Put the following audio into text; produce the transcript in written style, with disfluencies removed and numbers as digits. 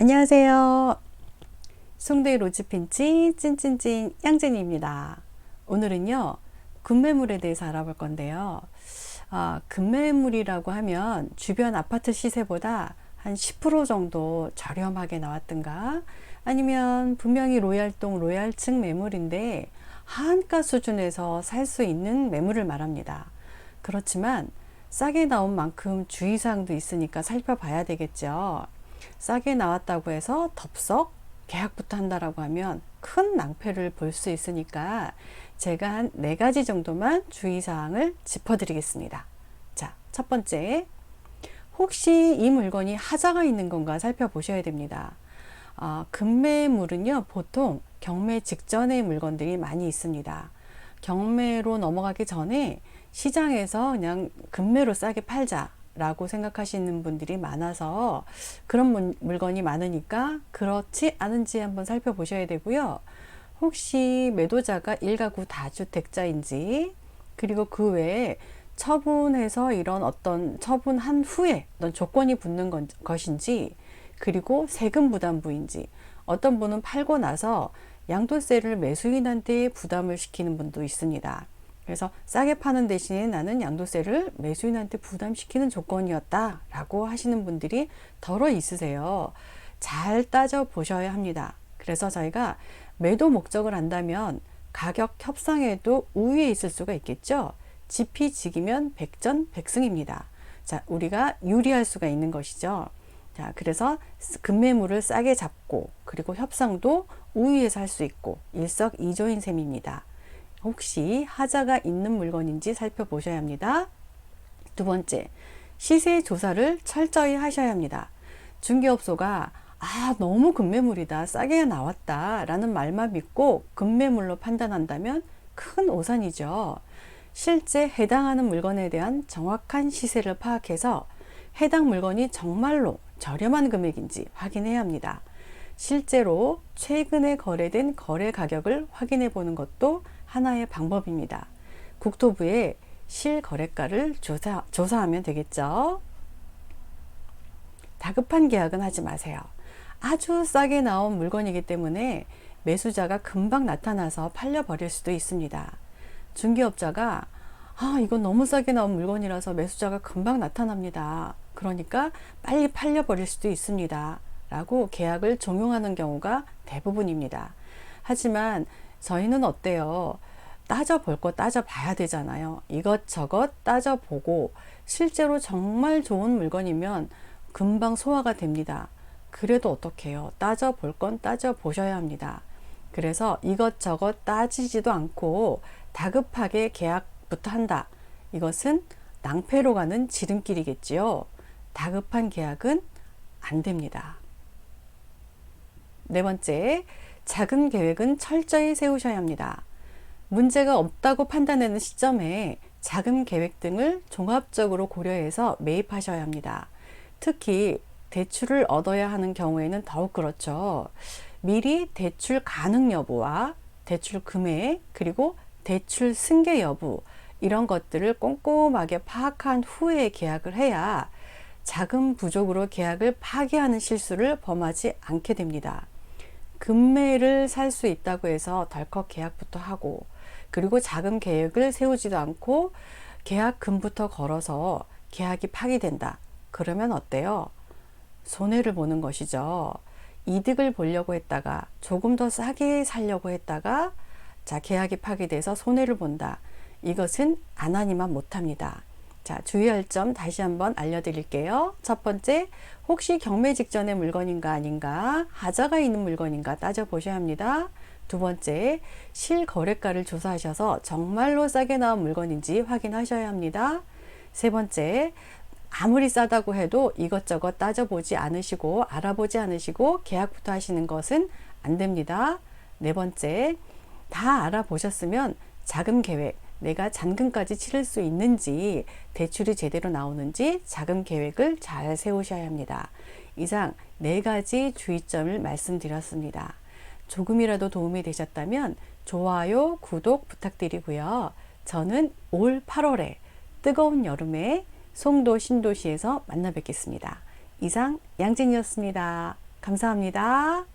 안녕하세요. 송도의 로즈핀치 찐찐찐 양진이입니다. 오늘은요, 급매물에 대해서 알아볼 건데요. 급매물이라고 하면 주변 아파트 시세보다 한 10% 정도 저렴하게 나왔든가, 아니면 분명히 로얄동 로얄층 매물인데 하한가 수준에서 살 수 있는 매물을 말합니다. 그렇지만 싸게 나온 만큼 주의사항도 있으니까 살펴봐야 되겠죠. 싸게 나왔다고 해서 덥석 계약부터 한다라고 하면 큰 낭패를 볼 수 있으니까 제가 한 4가지 정도만 주의사항을 짚어드리겠습니다. 자, 첫 번째, 혹시 이 물건이 하자가 있는 건가 살펴보셔야 됩니다. 급매물은요, 보통 경매 직전의 물건들이 많이 있습니다. 경매로 넘어가기 전에 시장에서 그냥 급매로 싸게 팔자 라고 생각하시는 분들이 많아서 그런 물건이 많으니까 그렇지 않은지 한번 살펴보셔야 되고요. 혹시 매도자가 1가구 다주택자인지, 그리고 그 외에 처분해서 이런 어떤 처분한 후에 어떤 조건이 붙는 것인지, 그리고 세금 부담부인지, 어떤 분은 팔고 나서 양도세를 매수인한테 부담을 시키는 분도 있습니다. 그래서 싸게 파는 대신에 나는 양도세를 매수인한테 부담시키는 조건이었다 라고 하시는 분들이 덜어 있으세요. 잘 따져 보셔야 합니다. 그래서 저희가 매도 목적을 안다면 가격 협상에도 우위에 있을 수가 있겠죠. 지피지기면 백전백승입니다. 자, 우리가 유리할 수가 있는 것이죠. 자, 그래서 급매물을 싸게 잡고, 그리고 협상도 우위에서 할 수 있고 일석이조인 셈입니다. 혹시 하자가 있는 물건인지 살펴보셔야 합니다. 두 번째, 시세 조사를 철저히 하셔야 합니다. 중개업소가 너무 급매물이다, 싸게 나왔다 라는 말만 믿고 급매물로 판단한다면 큰 오산이죠. 실제 해당하는 물건에 대한 정확한 시세를 파악해서 해당 물건이 정말로 저렴한 금액인지 확인해야 합니다. 실제로 최근에 거래된 거래 가격을 확인해 보는 것도 하나의 방법입니다. 국토부에 실거래가를 조사하면 되겠죠. 다급한 계약은 하지 마세요. 아주 싸게 나온 물건이기 때문에 매수자가 금방 나타나서 팔려버릴 수도 있습니다. 중개업자가 이건 너무 싸게 나온 물건이라서 매수자가 금방 나타납니다. 그러니까 빨리 팔려버릴 수도 있습니다. 라고 계약을 종용하는 경우가 대부분입니다. 하지만 저희는 어때요? 따져볼 거 따져봐야 되잖아요. 이것저것 따져보고 실제로 정말 좋은 물건이면 금방 소화가 됩니다. 그래도 어떡해요? 따져볼 건 따져보셔야 합니다. 그래서 이것저것 따지지도 않고 다급하게 계약부터 한다. 이것은 낭패로 가는 지름길이겠지요. 다급한 계약은 안 됩니다. 네 번째, 작은 계획은 철저히 세우셔야 합니다. 문제가 없다고 판단하는 시점에 자금 계획 등을 종합적으로 고려해서 매입하셔야 합니다. 특히 대출을 얻어야 하는 경우에는 더욱 그렇죠. 미리 대출 가능 여부와 대출 금액, 그리고 대출 승계 여부, 이런 것들을 꼼꼼하게 파악한 후에 계약을 해야 자금 부족으로 계약을 파기하는 실수를 범하지 않게 됩니다. 급매를 살 수 있다고 해서 덜컥 계약부터 하고, 그리고 자금 계획을 세우지도 않고 계약금부터 걸어서 계약이 파기된다. 그러면 어때요? 손해를 보는 것이죠. 이득을 보려고 했다가 조금 더 싸게 살려고 했다가 계약이 파기돼서 손해를 본다. 이것은 안 하니만 못합니다. 자, 주의할 점 다시 한번 알려드릴게요. 첫 번째, 혹시 경매 직전의 물건인가 아닌가, 하자가 있는 물건인가 따져보셔야 합니다. 두 번째, 실거래가를 조사하셔서 정말로 싸게 나온 물건인지 확인하셔야 합니다. 세 번째, 아무리 싸다고 해도 이것저것 따져보지 않으시고 알아보지 않으시고 계약부터 하시는 것은 안 됩니다. 네 번째, 다 알아보셨으면 자금 계획, 내가 잔금까지 치를 수 있는지, 대출이 제대로 나오는지 자금 계획을 잘 세우셔야 합니다. 이상 4가지 주의점을 말씀드렸습니다. 조금이라도 도움이 되셨다면 좋아요, 구독 부탁드리고요. 저는 올 8월에 뜨거운 여름에 송도 신도시에서 만나 뵙겠습니다. 이상 양진이었습니다. 감사합니다.